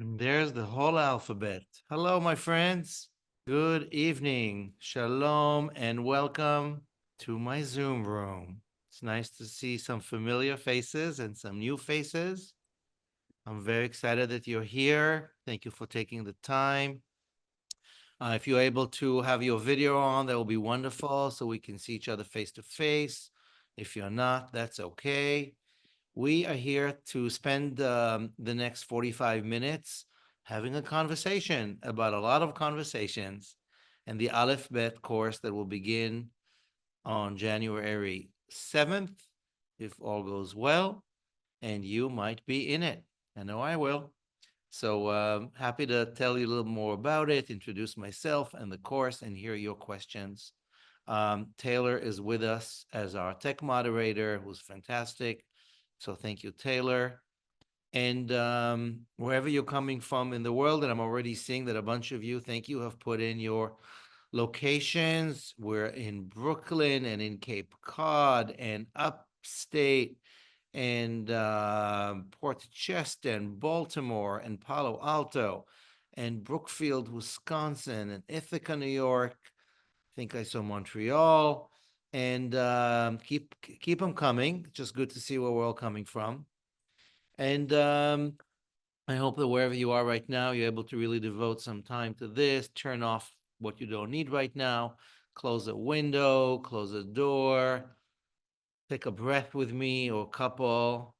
And there's the whole alphabet. Hello, my friends. Good evening. Shalom and welcome to my Zoom room. It's nice to see some familiar faces and some new faces. I'm very excited that you're here. Thank you for taking the time. If you're able to have your video on, that will be wonderful so we can see each other face to face. If you're not, that's okay. We are here to spend the next 45 minutes having a conversation about a lot of conversations and the Alef Bet course that will begin on January 7th, if all goes well, and you might be in it. I know I will. So happy to tell you a little more about it, introduce myself and the course, and hear your questions. Taylor is with us as our tech moderator, who's fantastic. So thank you, Taylor. And wherever you're coming from in the world, and I'm already seeing that a bunch of you, thank you, have put in your locations. We're in Brooklyn and in Cape Cod and upstate and Port Chester and Baltimore and Palo Alto and Brookfield, Wisconsin and Ithaca, New York. I think I saw Montreal. And keep them coming. Just good to see where we're all coming from. And I hope that wherever you are right now, you're able to really devote some time to this, turn off what you don't need right now, close a window, close a door, take a breath with me or a couple.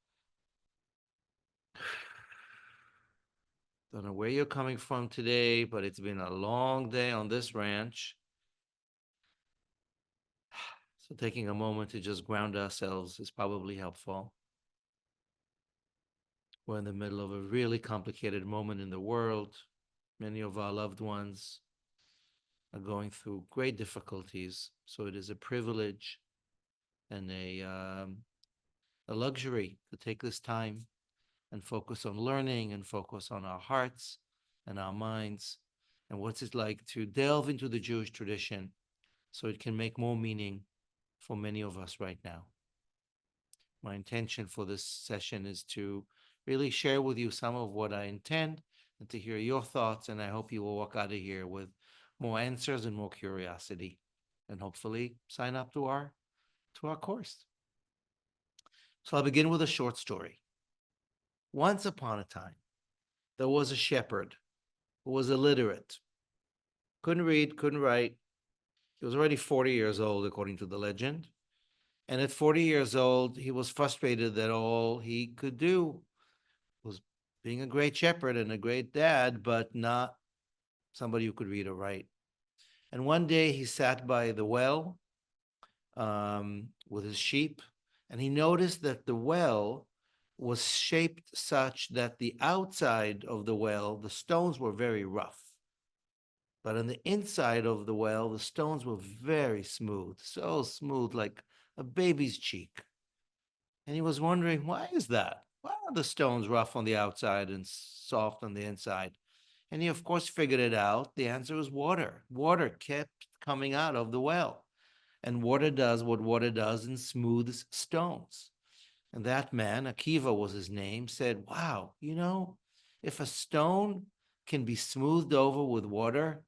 Don't know where you're coming from today, but it's been a long day on this ranch. So taking a moment to just ground ourselves is probably helpful. We're in the middle of a really complicated moment in the world. Many of our loved ones are going through great difficulties. So it is a privilege and a luxury to take this time and focus on learning and focus on our hearts and our minds and what's it like to delve into the Jewish tradition so it can make more meaning for many of us right now. My intention for this session is to really share with you some of what I intend and to hear your thoughts. And I hope you will walk out of here with more answers and more curiosity, and hopefully sign up to our course. So I'll begin with a short story. Once upon a time, there was a shepherd who was illiterate, couldn't read, couldn't write. He was already 40 years old, according to the legend. And at 40 years old, he was frustrated that all he could do was being a great shepherd and a great dad, but not somebody who could read or write. And one day he sat by the well with his sheep, and he noticed that the well was shaped such that the outside of the well, the stones were very rough. But on the inside of the well, the stones were very smooth, so smooth, like a baby's cheek. And he was wondering, why is that? Why are the stones rough on the outside and soft on the inside? And he, of course, figured it out. The answer was water. Water kept coming out of the well. And water does what water does and smooths stones. And that man, Akiva was his name, said, wow, if a stone can be smoothed over with water,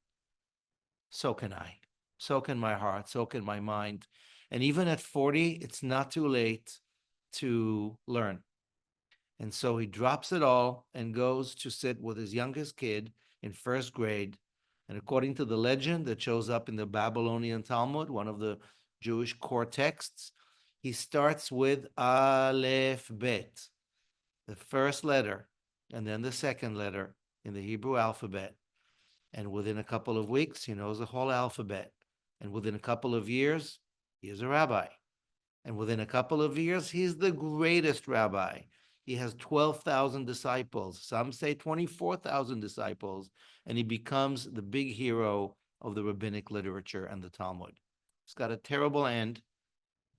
so can I. So can my heart. So can my mind. And even at 40, it's not too late to learn. And so he drops it all and goes to sit with his youngest kid in first grade. And according to the legend that shows up in the Babylonian Talmud, one of the Jewish core texts, he starts with Alef Bet, the first letter, and then the second letter in the Hebrew alphabet. And within a couple of weeks, he knows the whole alphabet. And within a couple of years, he is a rabbi. And within a couple of years, he's the greatest rabbi. He has 12,000 disciples. Some say 24,000 disciples. And he becomes the big hero of the rabbinic literature and the Talmud. It's got a terrible end.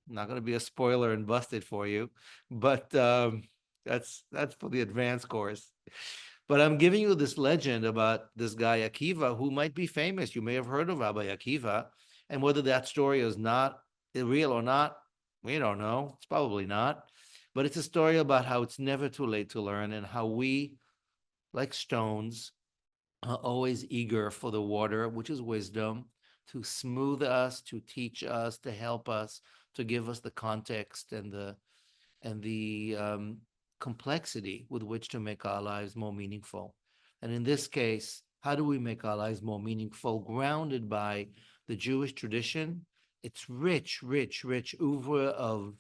I'm not going to be a spoiler and bust it for you, but that's for the advanced course. But I'm giving you this legend about this guy Akiva, who might be famous. You may have heard of Rabbi Akiva, and whether that story is not real or not, we don't know. It's probably not. But it's a story about how it's never too late to learn and how we like stones, always eager for the water, which is wisdom, to smooth us, to teach us, to help us, to give us the context and the complexity with which to make our lives more meaningful. And in this case, how do we make our lives more meaningful? Grounded by the Jewish tradition, it's rich, rich, rich oeuvre of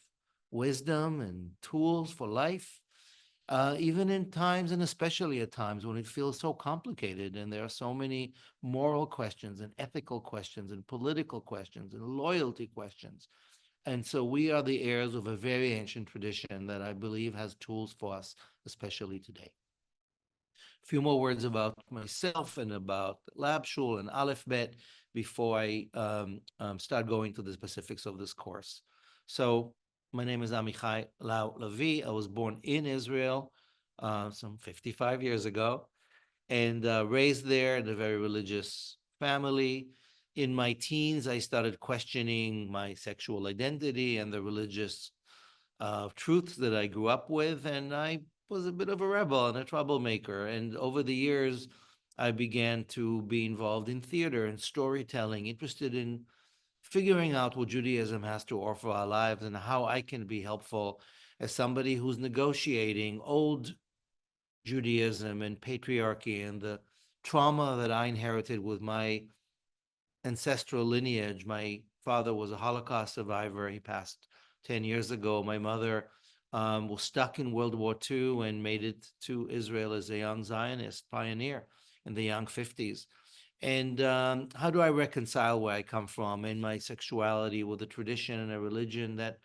wisdom and tools for life, even in times and especially at times when it feels so complicated and there are so many moral questions and ethical questions and political questions and loyalty questions. And so we are the heirs of a very ancient tradition that I believe has tools for us, especially today. A few more words about myself and about Lab Shul and Alef Bet before I start going to the specifics of this course. So my name is Amichai Lau Lavi. I was born in Israel some 55 years ago and raised there in a very religious family. In my teens, I started questioning my sexual identity and the religious truths that I grew up with, and I was a bit of a rebel and a troublemaker. And over the years, I began to be involved in theater and storytelling, interested in figuring out what Judaism has to offer our lives and how I can be helpful as somebody who's negotiating old Judaism and patriarchy and the trauma that I inherited with my ancestral lineage. My father was a Holocaust survivor. He passed 10 years ago. My mother was stuck in World War II and made it to Israel as a young Zionist pioneer in the young 50s. And how do I reconcile where I come from and my sexuality with a tradition and a religion that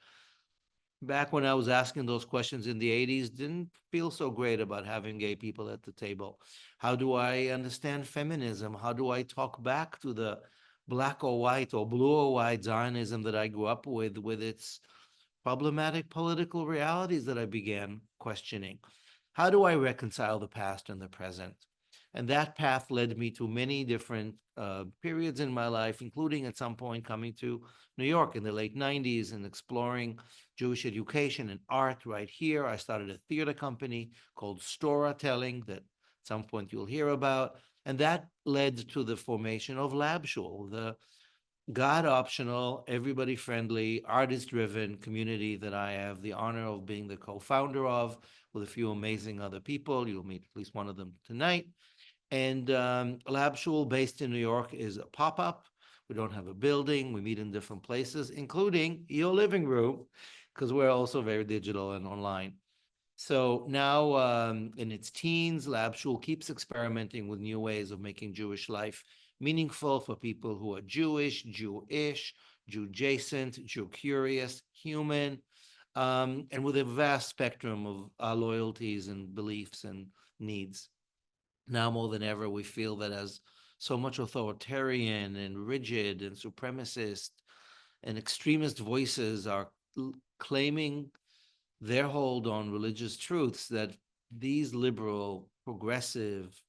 back when I was asking those questions in the 80s, didn't feel so great about having gay people at the table. How do I understand feminism? How do I talk back to the black or white or blue or white Zionism that I grew up with its problematic political realities that I began questioning? How do I reconcile the past and the present? And that path led me to many different periods in my life, including at some point coming to New York in the late 90s and exploring Jewish education and art right here. I started a theater company called Storytelling that at some point you'll hear about. And that led to the formation of Lab Shul, the God optional, everybody friendly, artist driven community that I have the honor of being the co founder of with a few amazing other people. You'll meet at least one of them tonight. And Lab Shul, based in New York, is a pop up. We don't have a building. We meet in different places, including your living room, because we're also very digital and online. So now in its teens, Lab Shul keeps experimenting with new ways of making Jewish life meaningful for people who are Jewish, Jewish, Jew-adjacent, Jew-curious, human, and with a vast spectrum of our loyalties and beliefs and needs. Now more than ever, we feel that as so much authoritarian and rigid and supremacist and extremist voices are claiming their hold on religious truths, that these liberal, progressive,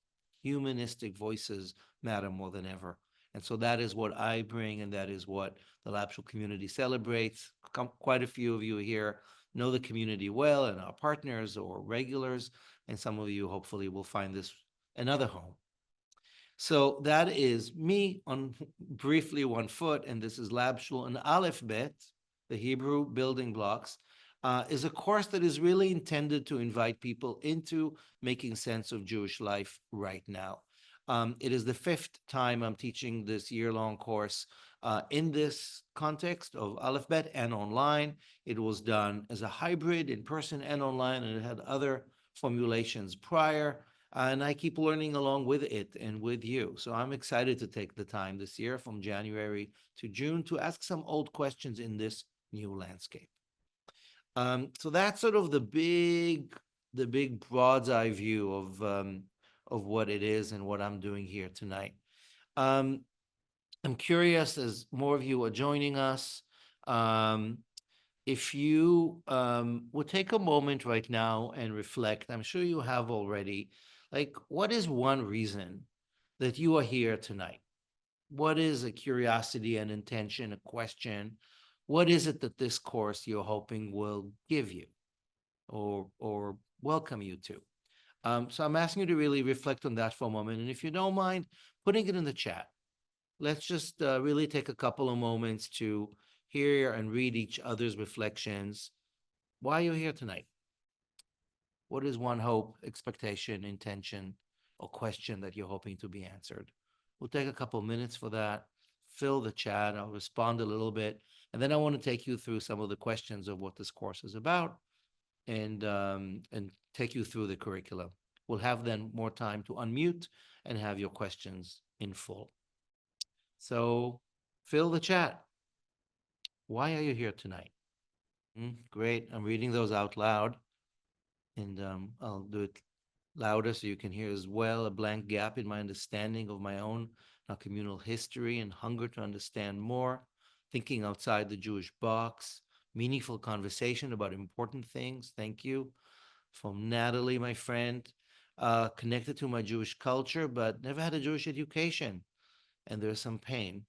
humanistic voices matter more than ever. And so that is what I bring, and that is what the Lab Shul community celebrates. Quite a few of you here know the community well and are partners or regulars, and some of you hopefully will find this another home. So that is me on briefly 1 foot, and this is Lab Shul and Aleph Bet, the Hebrew building blocks, is a course that is really intended to invite people into making sense of Jewish life right now. It is the 5th time I'm teaching this year-long course in this context of Aleph Bet and online. It was done as a hybrid, in person and online, and it had other formulations prior. And I keep learning along with it and with you. So I'm excited to take the time this year from January to June to ask some old questions in this new landscape. So that's sort of the big broad's eye view of what it is and what I'm doing here tonight. I'm curious, as more of you are joining us, if you would take a moment right now and reflect. I'm sure you have already. Like, what is one reason that you are here tonight? What is a curiosity, an intention, a question? What is it that this course you're hoping will give you or welcome you to? So I'm asking you to really reflect on that for a moment. And if you don't mind, putting it in the chat. Let's just really take a couple of moments to hear and read each other's reflections. Why are you here tonight? What is one hope, expectation, intention, or question that you're hoping to be answered? We'll take a couple minutes for that. Fill the chat. I'll respond a little bit. And then I want to take you through some of the questions of what this course is about and take you through the curriculum. We'll have then more time to unmute and have your questions in full. So fill the chat. Why are you here tonight? Great. I'm reading those out loud, and I'll do it louder so you can hear as well. A blank gap in my understanding of my own communal history and hunger to understand more, thinking outside the Jewish box, meaningful conversation about important things. Thank you. From Natalie, my friend, connected to my Jewish culture, but never had a Jewish education, and there's some pain.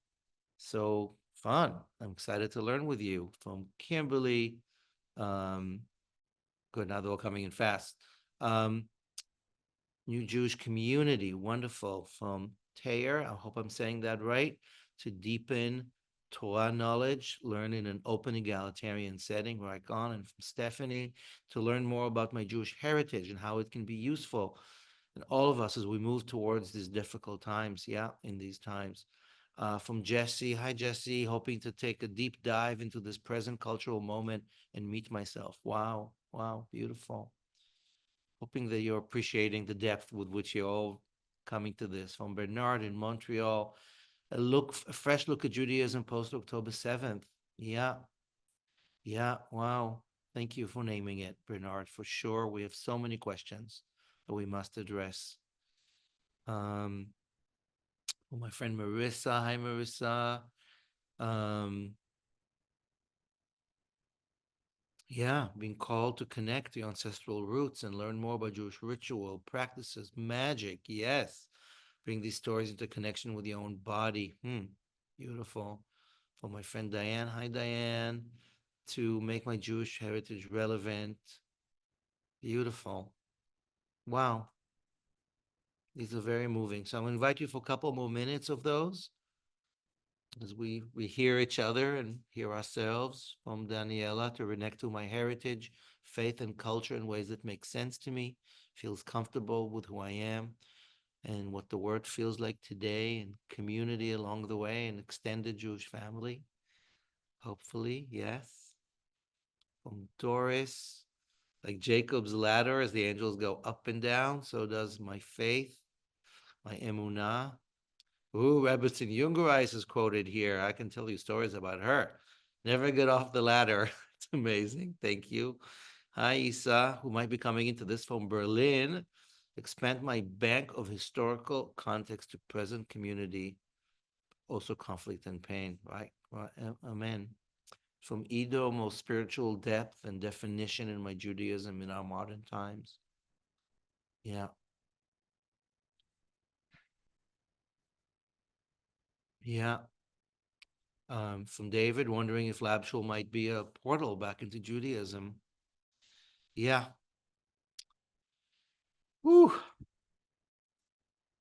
So fun. I'm excited to learn with you. From Kimberly, um, good. Now they're all coming in fast. Um, New Jewish community, wonderful. From Tayer, I hope I'm saying that right, to deepen Torah knowledge, learn in an open egalitarian setting, right on. And from Stephanie, to learn more about my Jewish heritage and how it can be useful. And all of us as we move towards these difficult times, in these times. From Jesse, hi Jesse, hoping to take a deep dive into this present cultural moment and meet myself. Wow, wow, beautiful. Hoping that you're appreciating the depth with which you're all coming to this. From Bernard in Montreal, a fresh look at Judaism post October 7th. Yeah, yeah, wow. Thank you for naming it, Bernard. For sure, we have so many questions that we must address. Um, my friend Marissa, hi Marissa. Um, yeah, being called to connect the ancestral roots and learn more about Jewish ritual, practices, magic. Yes. Bring these stories into connection with your own body. Beautiful. For my friend Diane, hi Diane, to make my Jewish heritage relevant. Beautiful. Wow. These are very moving. So I'm going to invite you for a couple more minutes of those as we hear each other and hear ourselves. From Daniela, to reconnect to my heritage, faith, and culture in ways that make sense to me, feels comfortable with who I am and what the word feels like today, and community along the way, and extended Jewish family. Hopefully, yes. From Doris, like Jacob's ladder, as the angels go up and down, so does my faith, my emunah. Ooh, Rebbetzin Jungereis is quoted here. I can tell you stories about her. Never get off the ladder. It's amazing. Thank you. Hi, Isa, who might be coming into this from Berlin. Expand my bank of historical context to present community, also conflict and pain, right? Amen. From Edo, most spiritual depth and definition in my Judaism in our modern times. Yeah. Yeah. From David, wondering if Lab Shul might be a portal back into Judaism. Yeah. Whew.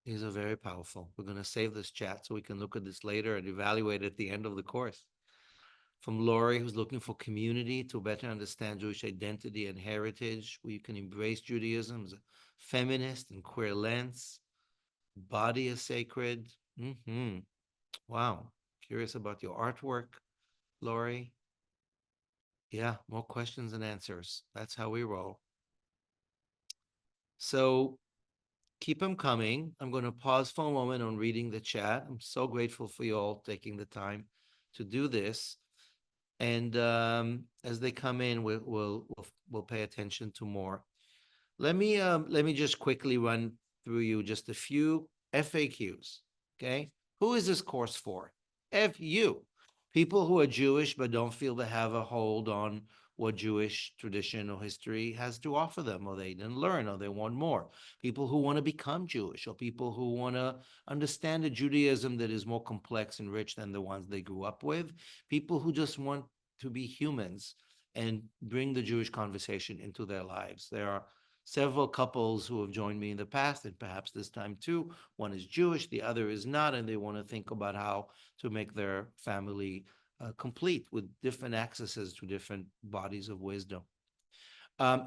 These are very powerful. We're going to save this chat so we can look at this later and evaluate at the end of the course. From Lori, who's looking for community to better understand Jewish identity and heritage, where you can embrace Judaism as a feminist and queer lens. Body is sacred. Wow. Curious about your artwork, Lori. Yeah, more questions and answers. That's how we roll. So keep them coming. I'm going to pause for a moment on reading the chat. I'm so grateful for you all taking the time to do this. And as they come in, we'll pay attention to more. Let me just quickly run through you just a few FAQs. Okay, who is this course for? FU, people who are Jewish but don't feel they have a hold on what Jewish tradition or history has to offer them, or they didn't learn, or they want more. People who want to become Jewish, or people who want to understand a Judaism that is more complex and rich than the ones they grew up with. People who just want to be humans and bring the Jewish conversation into their lives. There are several couples who have joined me in the past, and perhaps this time too. One is Jewish, the other is not, and they want to think about how to make their family complete with different accesses to different bodies of wisdom.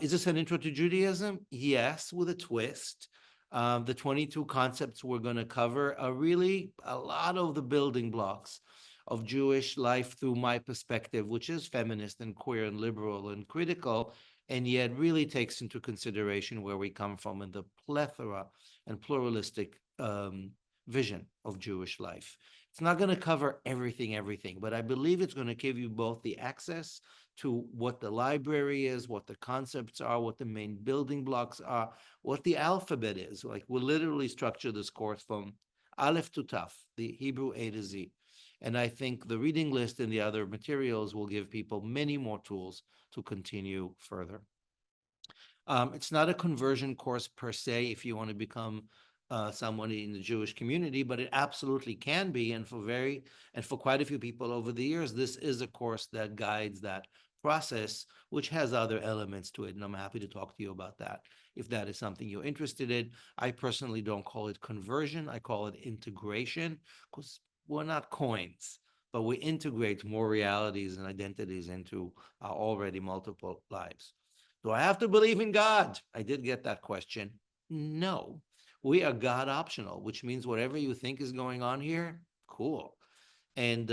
Is this an intro to Judaism? Yes, with a twist. The 22 concepts we're going to cover are really a lot of the building blocks of Jewish life through my perspective, which is feminist and queer and liberal and critical, and yet really takes into consideration where we come from and the plethora and pluralistic vision of Jewish life. It's not going to cover everything, but I believe it's going to give you both the access to what the library is, what the concepts are, what the main building blocks are, what the alphabet is. Like we'll literally structure this course from Alef to Taf, the Hebrew A to Z. And I think the reading list and the other materials will give people many more tools to continue further. It's not a conversion course per se if you want to become someone in the Jewish community, but it absolutely can be. And for quite a few people over the years, this is a course that guides that process, which has other elements to it. And I'm happy to talk to you about that if that is something you're interested in. I personally don't call it conversion, I call it integration, because we're not coins, but we integrate more realities and identities into our already multiple lives. Do I have to believe in God? I did get that question. No, we are God optional, which means whatever you think is going on here, cool. And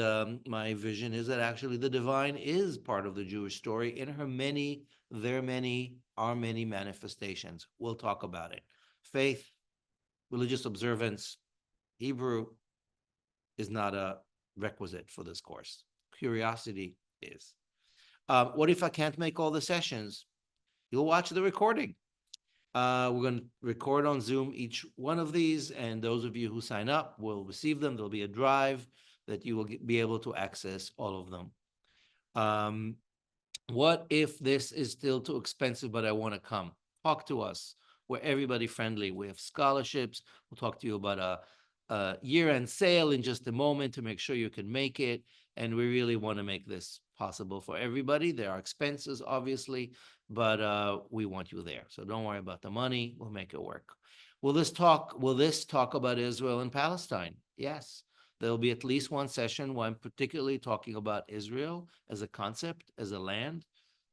my vision is that actually the divine is part of the Jewish story in her many, their many, our many manifestations. We'll talk about it. Faith, religious observance, Hebrew is not a requisite for this course. Curiosity is. What if I can't make all the sessions? You'll watch the recording. We're going to record on Zoom each one of these, and those of you who sign up will receive them. There'll be a drive that you will be able to access all of them. What if this is still too expensive, but I want to come? Talk to us. We're everybody friendly. We have scholarships. We'll talk to you about a year-end sale in just a moment to make sure you can make it. And we really want to make this possible for everybody. There are expenses, obviously, but we want you there. So don't worry about the money. We'll make it work. Will this talk about Israel and Palestine? Yes. There'll be at least one session where I'm particularly talking about Israel as a concept, as a land,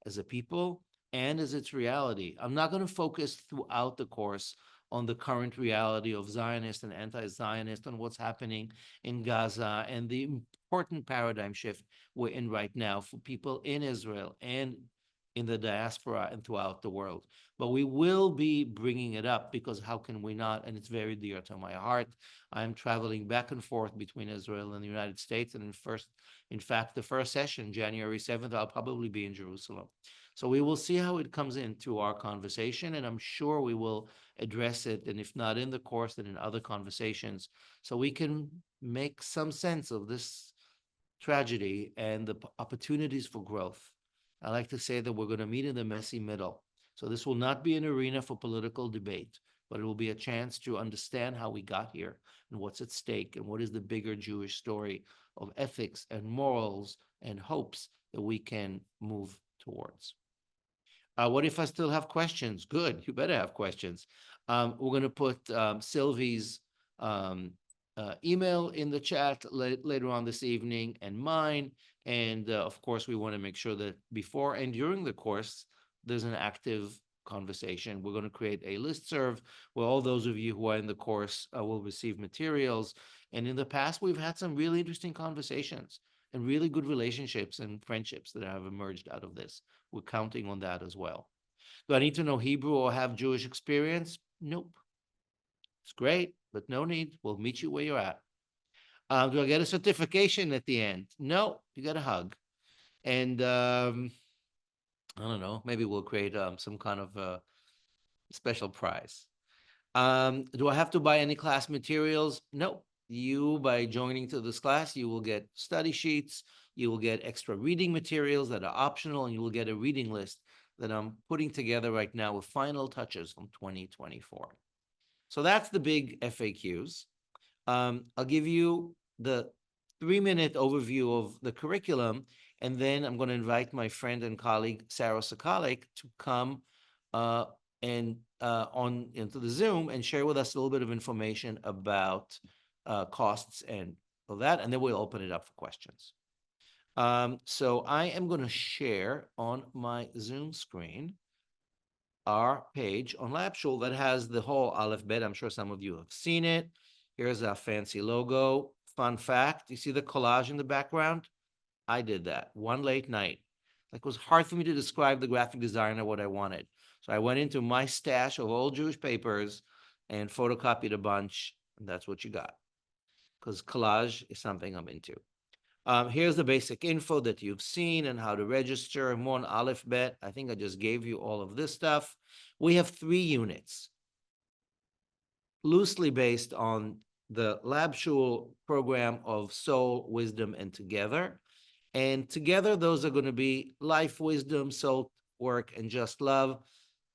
as a people, and as its reality. I'm not going to focus throughout the course on the current reality of Zionist and anti-Zionist, on what's happening in Gaza and the important paradigm shift we're in right now for people in Israel and in the diaspora and throughout the world. But we will be bringing it up because how can we not? And it's very dear to my heart. I'm traveling back and forth between Israel and the United States. And in fact, the first session, January 7th, I'll probably be in Jerusalem. So we will see how it comes into our conversation, and I'm sure we will address it, and if not in the course, then in other conversations, so we can make some sense of this tragedy and the opportunities for growth. I like to say that we're going to meet in the messy middle. So this will not be an arena for political debate, but it will be a chance to understand how we got here and what's at stake and what is the bigger Jewish story of ethics and morals and hopes that we can move towards. What if I still have questions? Good, you better have questions. We're going to put Sylvie's email in the chat later on this evening and mine. And of course, we want to make sure that before and during the course, there's an active conversation. We're going to create a listserv where all those of you who are in the course will receive materials. And in the past, we've had some really interesting conversations and really good relationships and friendships that have emerged out of this. We're counting on that as well. Do I need to know Hebrew or have Jewish experience? Nope. It's great, but no need. We'll meet you where you're at. Do I get a certification at the end? No, you get a hug. And I don't know, maybe we'll create some kind of special prize. Do I have to buy any class materials? No. You, by joining to this class, you will get study sheets, you will get extra reading materials that are optional, and you will get a reading list that I'm putting together right now with final touches from 2024. So that's the big FAQs. I'll give you the 3-minute overview of the curriculum, and then I'm going to invite my friend and colleague, Sarah Sokalik, to come and on into the Zoom and share with us a little bit of information about costs and all that, and then we'll open it up for questions. So I am going to share on my Zoom screen our page on LabShul that has the whole Aleph Bet. I'm sure some of you have seen it. Here's our fancy logo. Fun fact, you see the collage in the background? I did that one late night. Like, it was hard for me to describe the graphic designer what I wanted. So I went into my stash of old Jewish papers and photocopied a bunch, and that's what you got. Because collage is something I'm into. Here's the basic info that you've seen and how to register. Mon Aleph Bet. I think I just gave you all of this stuff. We have 3 units, loosely based on the LabShul program of Soul, Wisdom, and Together. And together, those are going to be Life, Wisdom, Soul, Work, and Just Love.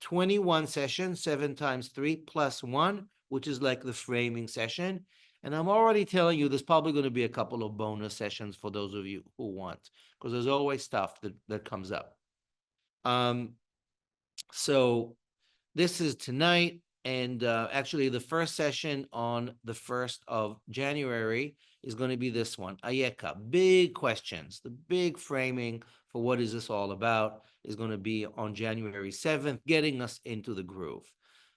21 sessions, 7 times 3 plus 1, which is like the framing session. And I'm already telling you, there's probably going to be a couple of bonus sessions for those of you who want, because there's always stuff that comes up. So this is tonight, and actually the first session on the 1st of January is going to be this one, Ayeka. Big questions, the big framing for what is this all about is going to be on January 7th, getting us into the groove.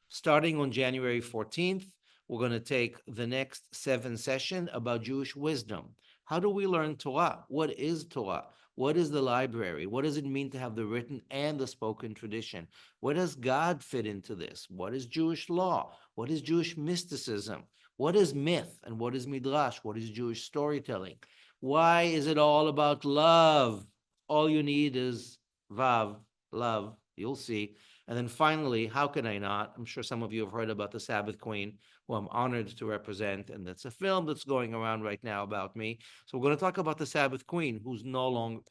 Starting on January 14th, we're going to take the next 7 session about Jewish wisdom. How do we learn Torah? What is Torah? What is the library? What does it mean to have the written and the spoken tradition? Where does God fit into this? What is Jewish law? What is Jewish mysticism? What is myth and what is midrash? What is Jewish storytelling? Why is it all about love? All you need is vav, love. You'll see. And then finally, how can I not? I'm sure some of you have heard about the Sabbath Queen, who I'm honored to represent, and that's a film that's going around right now about me. So we're going to talk about the Sabbath Queen, who's no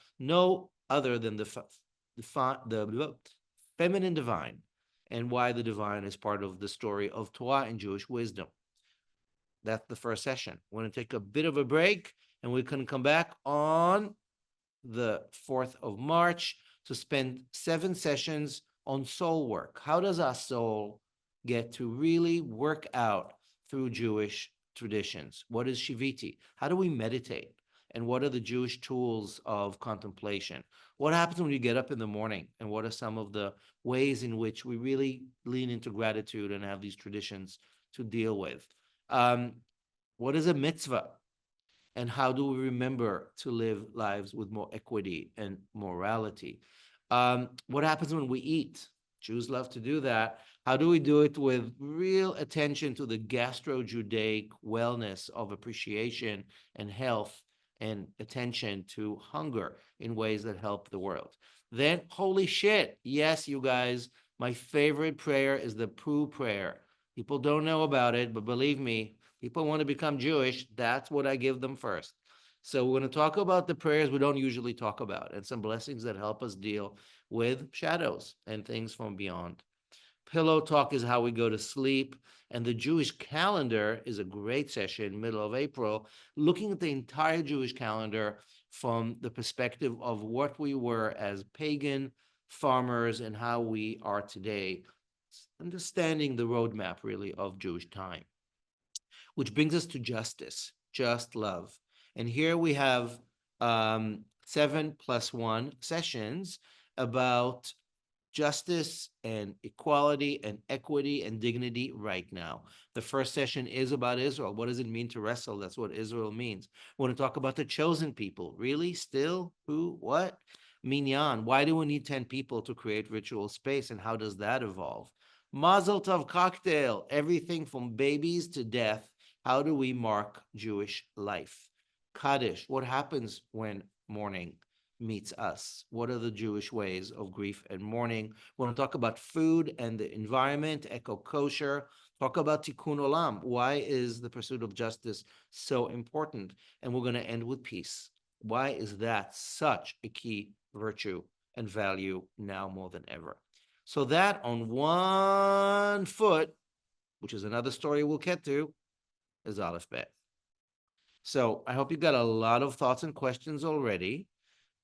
other than the feminine divine, and why the divine is part of the story of Torah and Jewish wisdom. That's the first session. We're going to take a bit of a break, and we can come back on the 4th of March to spend 7 sessions on soul work. How does our soul get to really work out through Jewish traditions? What is Shiviti? How do we meditate? And what are the Jewish tools of contemplation? What happens when you get up in the morning? And what are some of the ways in which we really lean into gratitude and have these traditions to deal with? What is a mitzvah? And how do we remember to live lives with more equity and morality? What happens when we eat? Jews love to do that. How do we do it with real attention to the gastro-Judaic wellness of appreciation and health and attention to hunger in ways that help the world? Then, holy shit, yes, you guys, my favorite prayer is the Pooh prayer. People don't know about it, but believe me, people want to become Jewish, that's what I give them first. So we're going to talk about the prayers we don't usually talk about and some blessings that help us deal with shadows and things from beyond. Pillow talk is how we go to sleep. And the Jewish calendar is a great session, middle of April, looking at the entire Jewish calendar from the perspective of what we were as pagan farmers and how we are today, understanding the roadmap really of Jewish time. Which brings us to justice, just love. And here we have 7+1 sessions about justice and equality and equity and dignity right now. The first session is about Israel. What does it mean to wrestle? That's what Israel means. We want to talk about the chosen people. Really? Still? Who? What? Minyan. Why do we need 10 people to create ritual space, and how does that evolve? Mazel Tov cocktail. Everything from babies to death. How do we mark Jewish life? Kaddish. What happens when mourning meets us? What are the Jewish ways of grief and mourning? We want to talk about food and the environment, eco-kosher, talk about tikkun olam. Why is the pursuit of justice so important? And we're going to end with peace. Why is that such a key virtue and value now more than ever? So that on one foot, which is another story we'll get to, is Aleph Bet. So I hope you got a lot of thoughts and questions already.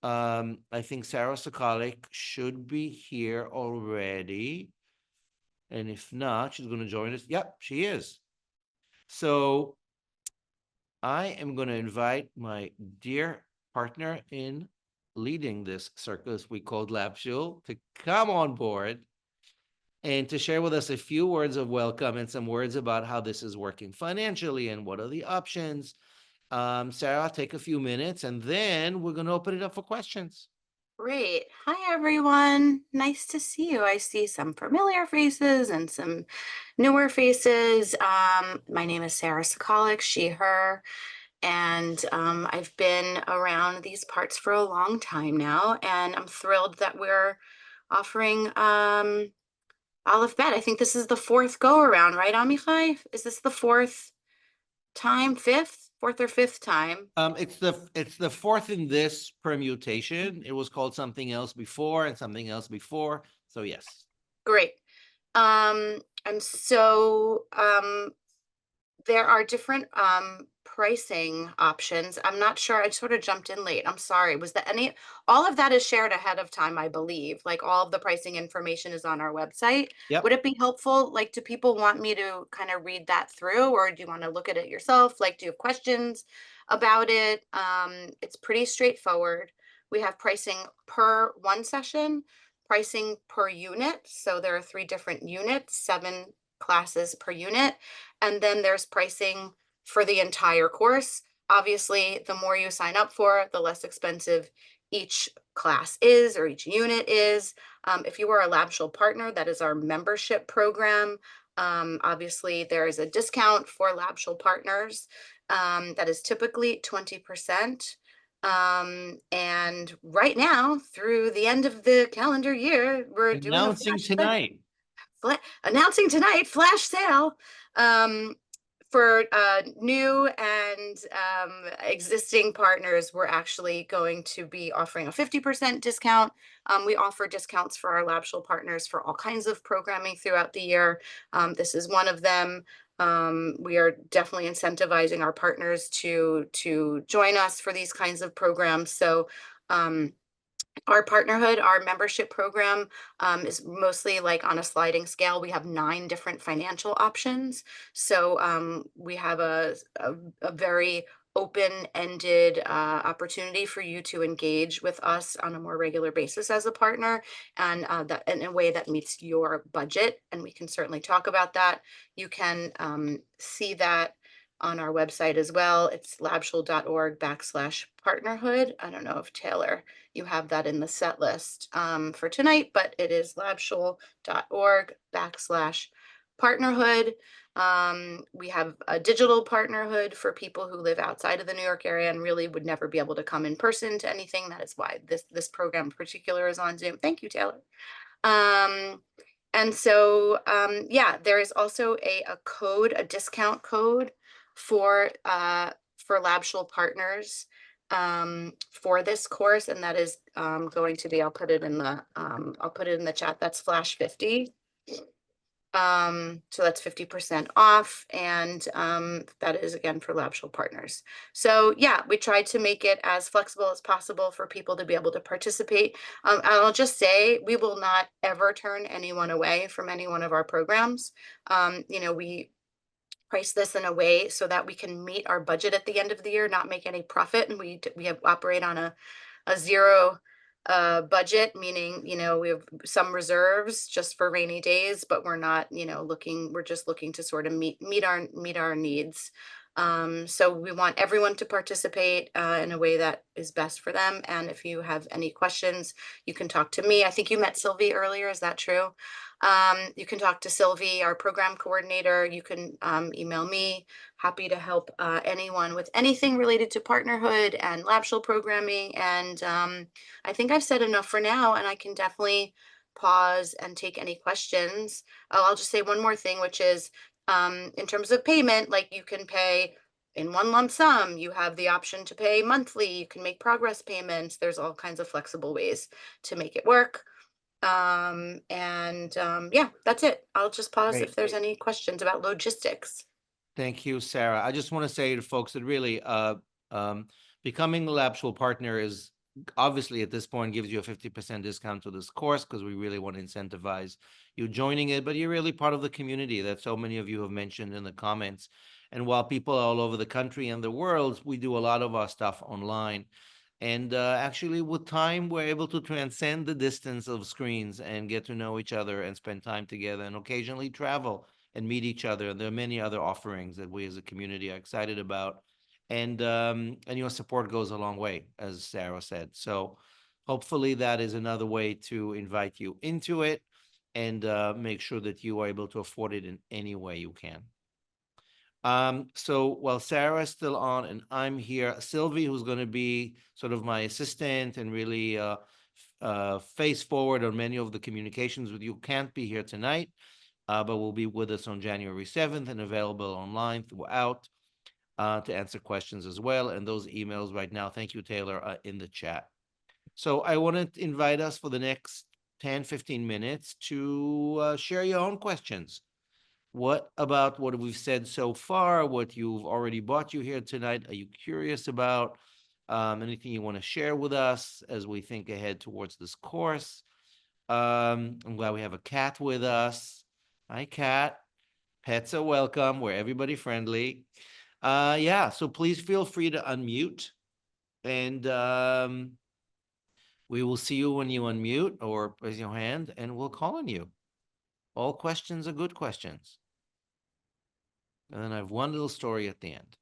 I think Sarah Sokalik should be here already. And if not, she's going to join us. Yep, she is. So I am going to invite my dear partner in leading this circus we called Lab Shul to come on board and to share with us a few words of welcome and some words about how this is working financially and what are the options. Sarah, I'll take a few minutes and then we're going to open it up for questions. Great. Hi, everyone. Nice to see you. I see some familiar faces and some newer faces. My name is Sarah Sokolic, she, her, and I've been around these parts for a long time now, and I'm thrilled that we're offering Aleph Bet. I think this is the fourth go around, right, Amichai? Is this the fourth time, fourth or fifth time? It's the fourth in this permutation. It was called something else before and something else before. So yes. Great. And so there are different pricing options. I'm not sure. I sort of jumped in late. I'm sorry. Was that any, all of that is shared ahead of time, I believe. Like all of the pricing information is on our website. Would Yep. it be helpful? Like, do people want me to kind of read that through, or do you want to look at it yourself? Like, do you have questions about it? It's pretty straightforward. We have pricing per one session, pricing per unit. So there are 3 different units, 7 classes per unit. And then there's pricing for the entire course. Obviously, the more you sign up for, the less expensive each class is or each unit is. If you are a LabShul partner, that is our membership program. Obviously, there is a discount for LabShul partners that is typically 20%. And right now, through the end of the calendar year, we're doing a Announcing tonight. announcing tonight flash sale for new and existing partners. We're actually going to be offering a 50% discount. We offer discounts for our LabShul partners for all kinds of programming throughout the year. This is one of them. We are definitely incentivizing our partners to join us for these kinds of programs. So our partnerhood, our membership program is mostly like on a sliding scale. We have 9 different financial options. So we have a very open-ended opportunity for you to engage with us on a more regular basis as a partner, and that in a way that meets your budget. And we can certainly talk about that. You can see that on our website as well. It's labshul.org/partnerhood. I don't know if Taylor, you have that in the set list for tonight, but it is labshul.org/partnerhood. We have a digital partnerhood for people who live outside of the New York area and really would never be able to come in person to anything. That is why this program in particular is on Zoom. Thank you, Taylor. And so, yeah, there is also a code, a discount code for LabShul partners for this course, and that is going to be, I'll put it in the chat. That's Flash 50. So that's 50% off, and that is again for LabShul partners. So yeah, we tried to make it as flexible as possible for people to be able to participate. I'll just say we will not ever turn anyone away from any one of our programs. We price this in a way so that we can meet our budget at the end of the year, not make any profit, and we operate on a zero budget, meaning we have some reserves just for rainy days, but we're not we're just looking to sort of meet our needs. So we want everyone to participate in a way that is best for them. And if you have any questions, you can talk to me. I think you met Sylvie earlier. Is that true? You can talk to Sylvie, our program coordinator. You can email me. Happy to help anyone with anything related to partnerhood and LabShul programming. And I think I've said enough for now, and I can definitely pause and take any questions. I'll just say one more thing, which is in terms of payment, like you can pay in one lump sum. You have the option to pay monthly. You can make progress payments. There's all kinds of flexible ways to make it work. Yeah, that's it. I'll just pause if Great. there's any questions about logistics. Thank you, Sarah. I just want to say to folks that really becoming a LabShul partner is obviously at this point gives you a 50% discount to this course because we really want to incentivize you joining it, but you're really part of the community that so many of you have mentioned in the comments. And while people are all over the country and the world, we do a lot of our stuff online. And actually, with time, we're able to transcend the distance of screens and get to know each other and spend time together and occasionally travel and meet each other. And there are many other offerings that we as a community are excited about. And your support goes a long way, as Sarah said. So hopefully that is another way to invite you into it and make sure that you are able to afford it in any way you can. So while Sarah's still on and I'm here, Sylvie, who's going to be sort of my assistant and really face forward on many of the communications with you, can't be here tonight, but will be with us on January 7th and available online throughout to answer questions as well. And those emails right now, thank you, Taylor, are in the chat. So I want to invite us for the next 10, 15 minutes to share your own questions. What about what we've said so far, what you've already brought you here tonight? Are you curious about anything you want to share with us as we think ahead towards this course? I'm glad we have a cat with us. Hi, cat. Pets are welcome. We're everybody friendly. Yeah, so please feel free to unmute and we will see you when you unmute or raise your hand and we'll call on you. All questions are good questions. And then I have one little story at the end.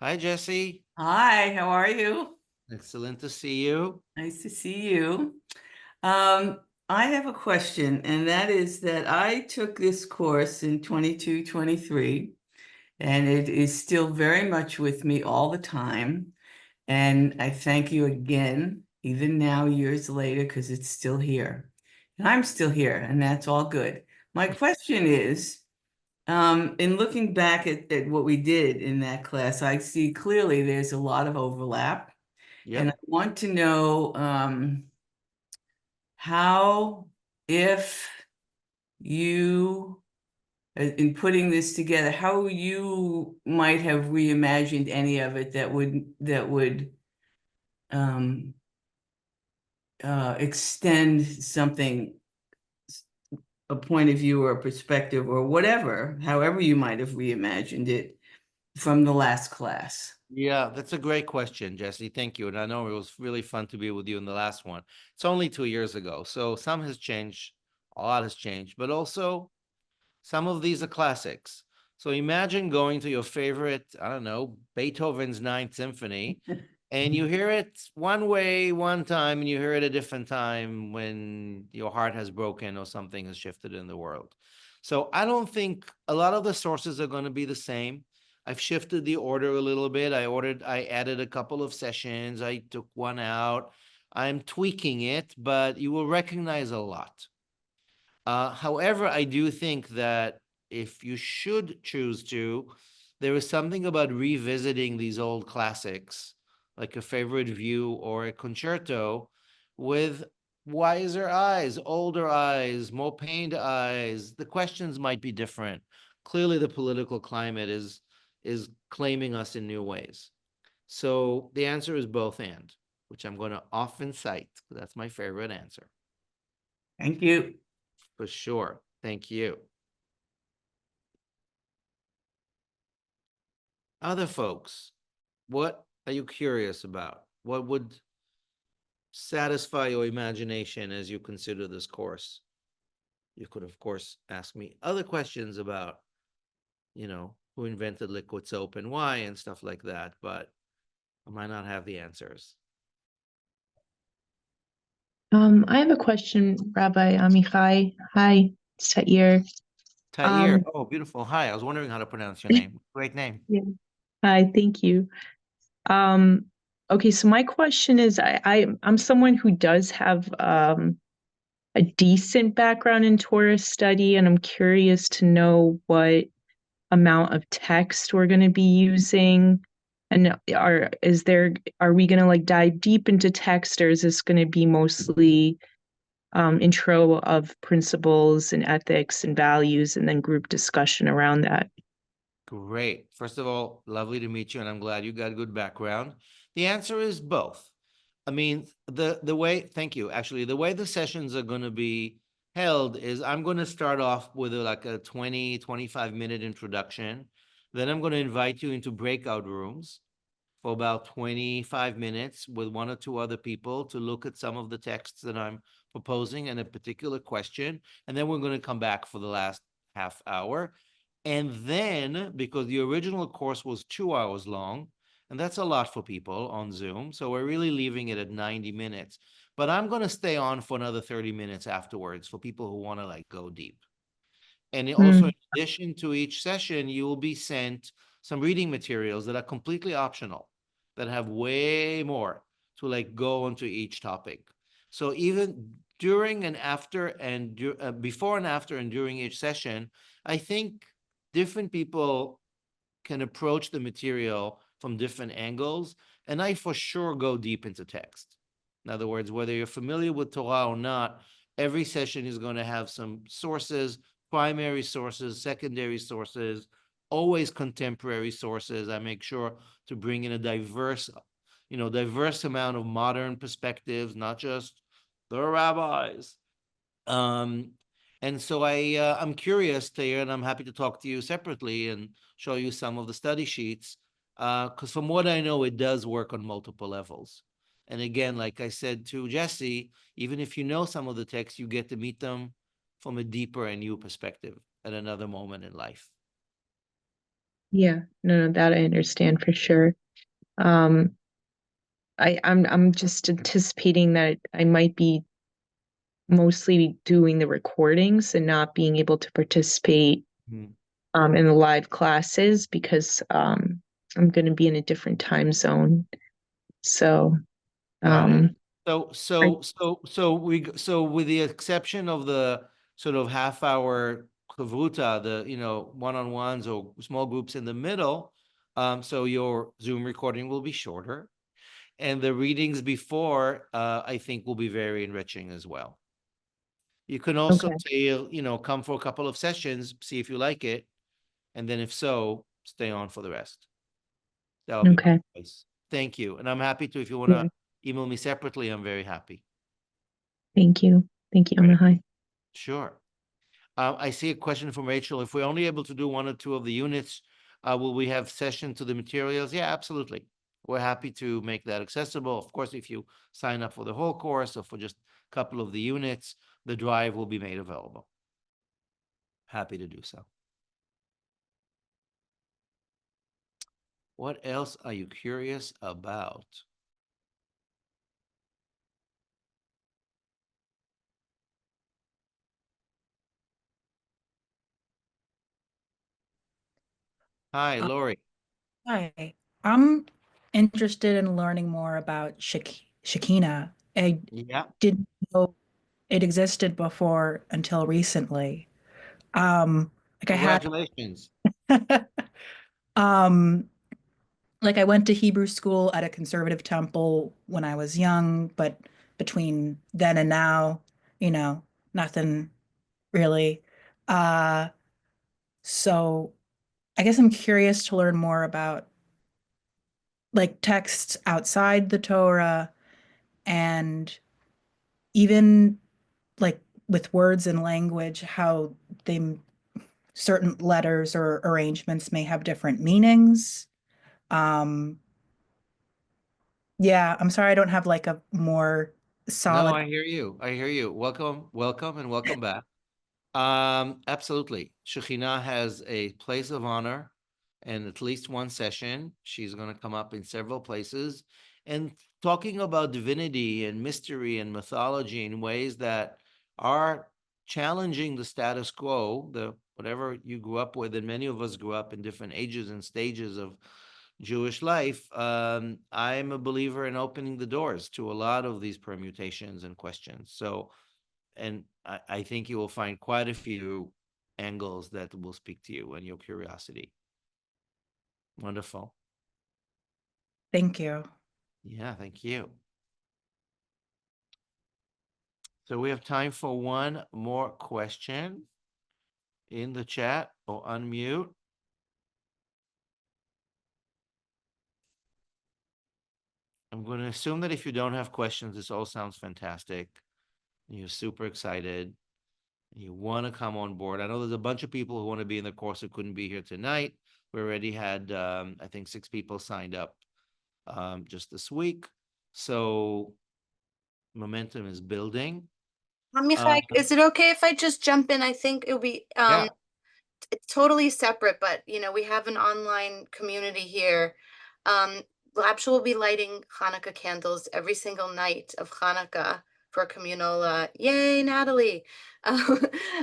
Hi, Jesse. Hi, how are you? Excellent to see you. Nice to see you. I have a question, and that is that I took this course in 22, 23, and it is still very much with me all the time. And I thank you again, even now, years later, because it's still here. And I'm still here, and that's all good. My question is, in looking back at what we did in that class, I see clearly there's a lot of overlap. And I Yep. want to know how, if you, in putting this together, how you might have reimagined any of it that would extend something, a point of view or a perspective or whatever, however you might have reimagined it from the last class. Yeah, that's a great question, Jesse. Thank you. And I know it was really fun to be with you in the last one. It's only 2 years ago. So some has changed, a lot has changed, but also some of these are classics. So imagine going to your favorite, I don't know, Beethoven's Ninth Symphony, and you hear it one way one time, and you hear it a different time when your heart has broken or something has shifted in the world. So I don't think a lot of the sources are going to be the same. I've shifted the order a little bit. I added a couple of sessions. I took one out. I'm tweaking it, but you will recognize a lot. However, I do think that if you should choose to, there is something about revisiting these old classics, like a favorite view or a concerto, with wiser eyes, older eyes, more pained eyes. The questions might be different. Clearly, the political climate is claiming us in new ways. So the answer is both and, which I'm going to often cite because that's my favorite answer. Thank you. For sure. Thank you. Other folks, what are you curious about? What would satisfy your imagination as you consider this course? You could, of course, ask me other questions about, who invented liquid soap and why and stuff like that, but I might not have the answers. I have a question, Rabbi Amichai. Hi, it's Tair. Tair. Oh, beautiful. Hi. I was wondering how to pronounce your name. Great name. Yeah. Hi, thank you. Okay, so my question is, I'm someone who does have a decent background in Torah study, and I'm curious to know what amount of text we're going to be using. And are we going to like dive deep into text, or is this going to be mostly intro of principles and ethics and values, and then group discussion around that? Great. First of all, lovely to meet you, and I'm glad you got a good background. The answer is both. I mean, the way, thank you. Actually, the way the sessions are going to be held is I'm going to start off with like a 20, 25-minute introduction. Then I'm going to invite you into breakout rooms for about 25 minutes with one or two other people to look at some of the texts that I'm proposing and a particular question. And then we're going to come back for the last half hour. And then, because the original course was 2 hours long, and that's a lot for people on Zoom, so we're really leaving it at 90 minutes. But I'm going to stay on for another 30 minutes afterwards for people who want to like go deep. And also, in Mm, addition to each session, you will be sent some reading materials that are completely optional, that have way more to like go into each topic. So even during and after and before and after and during each session, I think different people can approach the material from different angles. And I for sure go deep into text. In other words, whether you're familiar with Torah or not, every session is going to have some sources, primary sources, secondary sources, always contemporary sources. I make sure to bring in a diverse amount of modern perspectives, not just the rabbis. Um, and so I'm curious, Taylor, and I'm happy to talk to you separately and show you some of the study sheets. Because from what I know, it does work on multiple levels. And again, like I said to Jesse, even if you know some of the texts, you get to meet them from a deeper and new perspective at another moment in life. yeah, no, that I understand for sure. I'm just anticipating that I might be mostly doing the recordings and not being able to participate Mhm. in the live classes because I'm going to be in a different time zone. So Got it. um, So with the exception of the sort of half-hour kavruta, the one-on-ones or small groups in the middle, so your Zoom recording will be shorter, and the readings before, I think, will be very enriching as well. You can also okay, say, come for a couple of sessions, see if you like it, and then if so, stay on for the rest. That would be my okay, advice. Thank you, and I'm happy to if you want yeah, to email me separately. I'm very happy. thank you, Great. Amichai. Sure. I see a question from Rachel. If we're only able to do one or two of the units, will we have session to the materials? Yeah, absolutely. We're happy to make that accessible. Of course, if you sign up for the whole course or for just a couple of the units, the drive will be made available. Happy to do so. What else are you curious about? Hi, Uh, Lori. Hi, I'm interested in learning more about Shekinah. I Yeah, didn't know it existed before until recently. Like I had, congratulations. um, like I went to Hebrew school at a conservative temple when I was young, but between then and now, you know, nothing really. Uh, so I guess I'm curious to learn more about like texts outside the Torah and even like with words and language, how they certain letters or arrangements may have different meanings. Um, yeah, I'm sorry I don't have like a more No, solid. I hear you. I hear you. Welcome, welcome, and welcome back. Absolutely. Shekhinah has a place of honor and at least one session. She's going to come up in several places and talking about divinity and mystery and mythology in ways that are challenging the status quo, the whatever you grew up with, and many of us grew up in different ages and stages of Jewish life. I'm a believer in opening the doors to a lot of these permutations and questions. So and I think you will find quite a few angles that will speak to you and your curiosity. Wonderful. Thank you. Yeah, thank you. So we have time for one more question in the chat or unmute. I'm going to assume that if you don't have questions, this all sounds fantastic. You're super excited. You want to come on board. I know there's a bunch of people who want to be in the course who couldn't be here tonight. We already had, I think, 6 people signed up just this week. So momentum is building. Amichai, is it okay if I just jump in? I think it'll be Yeah. it's totally separate, but we have an online community here. Labsha will be lighting Hanukkah candles every single night of Hanukkah for a communal. Yay, Natalie!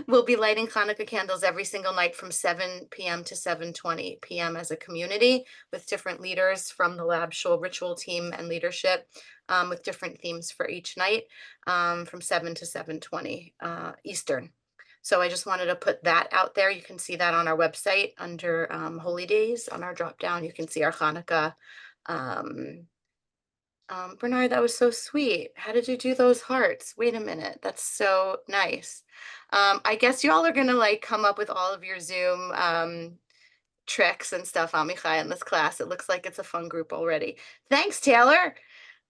We'll be lighting Hanukkah candles every single night from 7 p.m. to 7:20 p.m. as a community with different leaders from the Labshul ritual team and leadership, with different themes for each night, from 7 to 7:20 Eastern. So I just wanted to put that out there. You can see that on our website under Holy Days on our drop down. You can see our Hanukkah. Bernard, that was so sweet. How did you do those hearts? Wait a minute. That's so nice. I guess y'all are gonna like come up with all of your Zoom tricks and stuff, Amichai, in this class. It looks like it's a fun group already. Thanks, Taylor.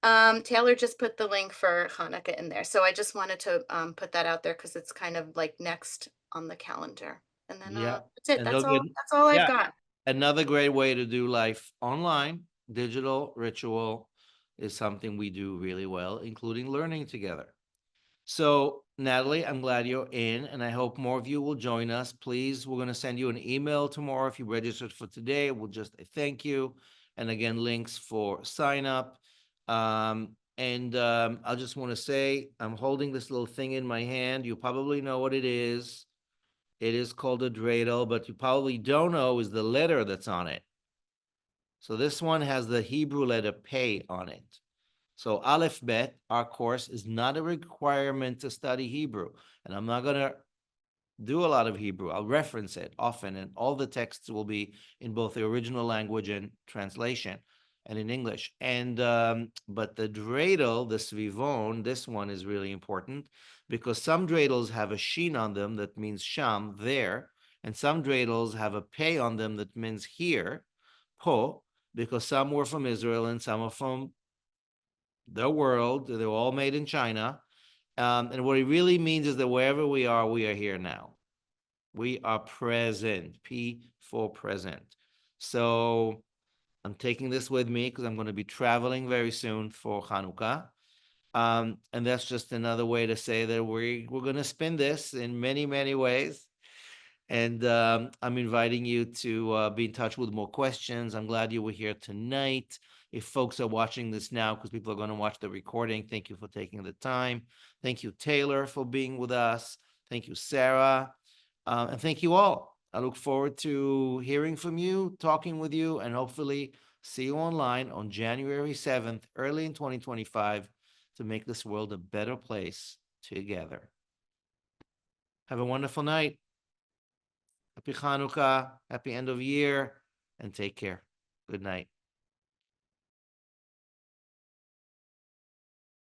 Taylor just put the link for Hanukkah in there. So I just wanted to put that out there because it's kind of like next on the calendar. And then Yeah. that's it. And That's they'll all. get- That's all I've yeah. got. Another great way to do life online, digital ritual is something we do really well, including learning together. So, Natalie, I'm glad you're in, and I hope more of you will join us. Please, we're going to send you an email tomorrow if you registered for today. We'll just thank you. And again, links for sign up. I just want to say I'm holding this little thing in my hand. You probably know what it is. It is called a dreidel, but you probably don't know is the letter that's on it. So this one has the Hebrew letter Pei on it. So Alef Bet, our course, is not a requirement to study Hebrew. And I'm not going to do a lot of Hebrew. I'll reference it often, and all the texts will be in both the original language and translation and in English. But the dreidel, the svivon, this one is really important because some dreidels have a sheen on them that means sham, there, and some dreidels have a pei on them that means here, po, because some were from Israel and some are from the world. They're all made in China. And what it really means is that wherever we are here now. We are present, P for present. So I'm taking this with me because I'm going to be traveling very soon for Hanukkah. And that's just another way to say that we're going to spin this in many, many ways. And I'm inviting you to be in touch with more questions. I'm glad you were here tonight. If folks are watching this now, because people are going to watch the recording, thank you for taking the time. Thank you, Taylor, for being with us. Thank you, Sarah. And thank you all. I look forward to hearing from you, talking with you, and hopefully see you online on January 7th, early in 2025, to make this world a better place together. Have a wonderful night. Happy Hanukkah, happy end of year, and take care. Good night.